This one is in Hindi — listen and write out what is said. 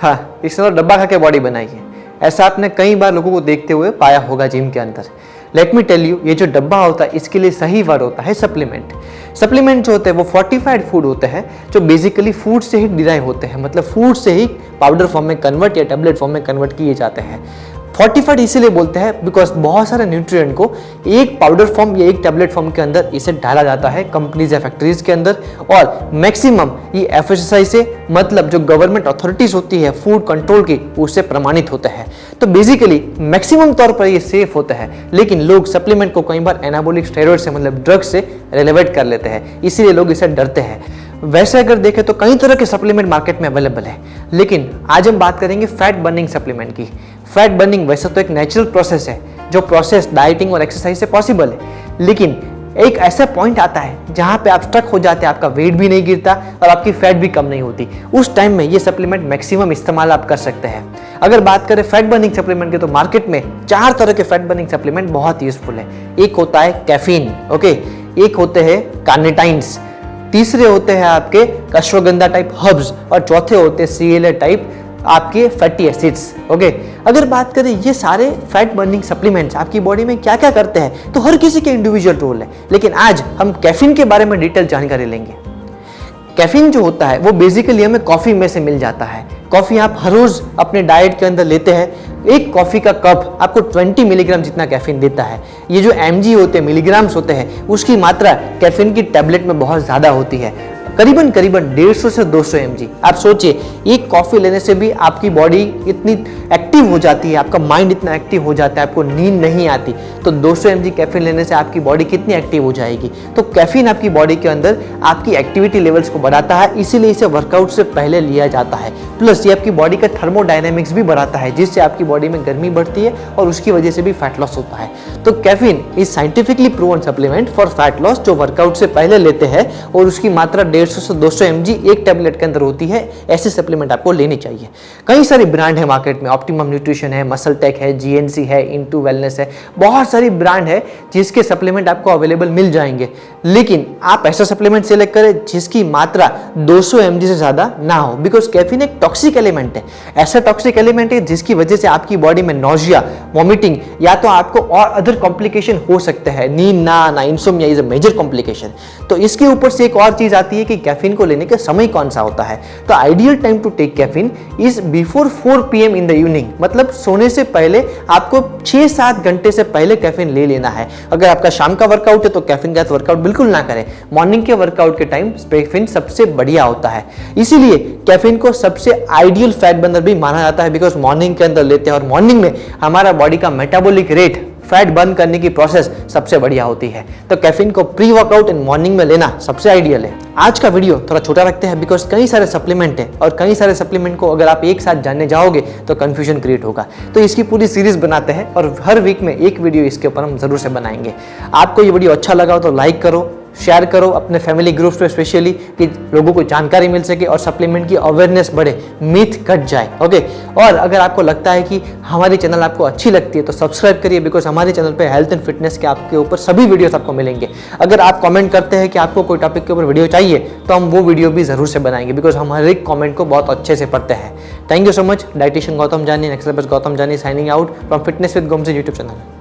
हाँ, इसने तो डब्बा खा के बॉडी बनाई है। ऐसा आपने कई बार लोगों को देखते हुए पाया होगा जिम के अंदर। लेट मी टेल यू, ये जो डब्बा होता है इसके लिए सही वर्ड होता है सप्लीमेंट। सप्लीमेंट जो होते हैं वो फोर्टिफाइड फूड होते हैं जो बेसिकली फूड से ही डिराइव होते हैं, मतलब फूड से ही पाउडर फॉर्म में कन्वर्ट या टैबलेट फॉर्म में कन्वर्ट किए जाते हैं। फोर्टिफाइड इसीलिए बोलते हैं बिकॉज बहुत सारे न्यूट्रिएंट को एक पाउडर फॉर्म या एक टैबलेट फॉर्म के अंदर इसे डाला जाता है कंपनीज या फैक्ट्रीज के अंदर, और मैक्सिमम ये FSSAI से, मतलब जो गवर्नमेंट अथॉरिटीज होती है फूड कंट्रोल की, उससे प्रमाणित होता है। तो बेसिकली मैक्सिमम तौर पर ये सेफ होता है, लेकिन लोग सप्लीमेंट को कई बार एनाबॉलिक स्टेरॉइड से, मतलब ड्रग से रिलेवेट कर लेते हैं, इसीलिए लोग इसे डरते हैं। वैसे अगर देखें तो कई तरह के सप्लीमेंट मार्केट में अवेलेबल है, लेकिन आज हम बात करेंगे फैट बर्निंग सप्लीमेंट की। फैट बर्निंग वैसे तो एक नेचुरल प्रोसेस है, जो प्रोसेस डाइटिंग और एक्सरसाइज से पॉसिबल है, लेकिन एक ऐसा पॉइंट आता है जहां पे आप स्टक हो जाते हैं, आपका वेट भी नहीं गिरता और आपकी फैट भी कम नहीं होती। उस टाइम में ये सप्लीमेंट मैक्सिमम इस्तेमाल आप कर सकते हैं। अगर बात करें फैट बर्निंग सप्लीमेंट की, तो मार्केट में 4 तरह के फैट बर्निंग सप्लीमेंट बहुत यूजफुल है। एक होता है कैफीन, ओके, एक होते हैं कार्निटाइन्स, तीसरे होते हैं आपके अश्वगंधा टाइप हर्ब्स, और चौथे होते हैं CLA टाइप आपके फैटी एसिड्स, ओके। अगर बात करें ये सारे फैट बर्निंग सप्लीमेंट्स आपकी बॉडी में क्या क्या करते हैं, तो हर किसी के इंडिविजुअल रोल है, लेकिन आज हम कैफीन के बारे में डिटेल जानकारी लेंगे। कैफीन जो होता है वो बेसिकली हमें कॉफी में से मिल जाता है। कॉफी आप हर रोज अपने डाइट के अंदर लेते हैं, एक कॉफी का कप आपको 20 मिलीग्राम जितना कैफीन देता है। ये जो mg होते हैं, मिलीग्राम्स होते हैं, उसकी मात्रा कैफीन की टैबलेट में बहुत ज्यादा होती है, करीबन 150 से 200 mg। आप सोचिए, एक कॉफी लेने से भी आपकी बॉडी इतनी एक्टिव हो जाती है, आपका माइंड इतना एक्टिव हो जाता है, आपको नींद नहीं आती, तो 200 mg कैफीन लेने से आपकी बॉडी कितनी एक्टिव हो जाएगी। तो कैफीन आपकी बॉडी के अंदर आपकी एक्टिविटी लेवल्स को बढ़ाता है, इसीलिए इसे वर्कआउट से पहले लिया जाता है। प्लस ये आपकी बॉडी का थर्मोडायनेमिक्स भी बढ़ाता है, जिससे आपकी बॉडी में गर्मी बढ़ती है और उसकी वजह से भी फैट लॉस होता है। तो caffeine is scientifically proven supplement for fat loss, जो वर्कआउट से पहले लेते हैं, और उसकी मात्रा 150 से 200 mg एक टैबलेट के अंदर होती है। ऐसे सप्लीमेंट आपको लेनी चाहिए। कई सारी ब्रांड है मार्केट में, ऑप्टिमम न्यूट्रिशन है, मसल टेक है, GNC है, इनटू वेलनेस है, बहुत सारी ब्रांड है जिसके सप्लीमेंट आपको अवेलेबल मिल जाएंगे, लेकिन आप ऐसा सप्लीमेंट सेलेक्ट करें जिसकी मात्रा 200 mg से ज्यादा ना हो, बिकॉज कैफीन एक टॉक्सिक एलिमेंट है। ऐसा टॉक्सिक एलिमेंट है जिसकी वजह से आपकी बॉडी में नोजिया, वॉमिटिंग, या तो आपको और अदर कॉम्प्लिकेशन हो सकते हैं, नींद ना आना, insomnia is a major complication. तो इसके ऊपर से एक और चीज आती है कि कैफीन को लेने का समय कौन सा होता है। तो ideal time to take caffeine is before 4 PM in the evening, मतलब सोने से पहले आपको 6-7 घंटे से पहले कैफीन ले लेना है। अगर आपका शाम का वर्कआउट है तो कैफीन का वर्कआउट बिल्कुल ना करें। मॉर्निंग के वर्कआउट के टाइम कैफीन सबसे बढ़िया होता है, इसीलिए कैफीन को सबसे आइडियल फैट बर्नर भी माना जाता है, बिकॉज मॉर्निंग के अंदर लेते हैं और मॉर्निंग में हमारा बॉडी का मेटाबॉलिक रेट, फैट बर्न करने की प्रोसेस सबसे बढ़िया होती है। तो कैफीन को प्री वर्कआउट इन मॉर्निंग में लेना सबसे आइडियल है। आज का वीडियो थोड़ा छोटा रखते हैं बिकॉज कई सारे सप्लीमेंट है, और कई सारे सप्लीमेंट को अगर आप एक साथ जानने जाओगे तो कंफ्यूजन क्रिएट होगा। तो इसकी पूरी सीरीज बनाते हैं और हर वीक में एक वीडियो इसके ऊपर हम जरूर से बनाएंगे। आपको ये वीडियो अच्छा लगा हो तो लाइक करो, शेयर करो अपने फैमिली ग्रुप्स में, स्पेशली कि लोगों को जानकारी मिल सके और सप्लीमेंट की अवेयरनेस बढ़े, मिथ कट जाए, ओके। और अगर आपको लगता है कि हमारी चैनल आपको अच्छी लगती है तो सब्सक्राइब करिए, बिकॉज हमारे चैनल पे हेल्थ एंड फिटनेस के आपके ऊपर सभी वीडियोस आपको मिलेंगे। अगर आप कमेंट करते हैं कि आपको कोई टॉपिक के ऊपर वीडियो चाहिए तो हम वो वीडियो भी जरूर से बनाएंगे, बिकॉज हम हर एक कॉमेंट को बहुत अच्छे से पढ़ते हैं। Thank you so much. Dietitian Gautam Jani, next Gautam Jani, signing out from fitness with Gomji YouTube channel.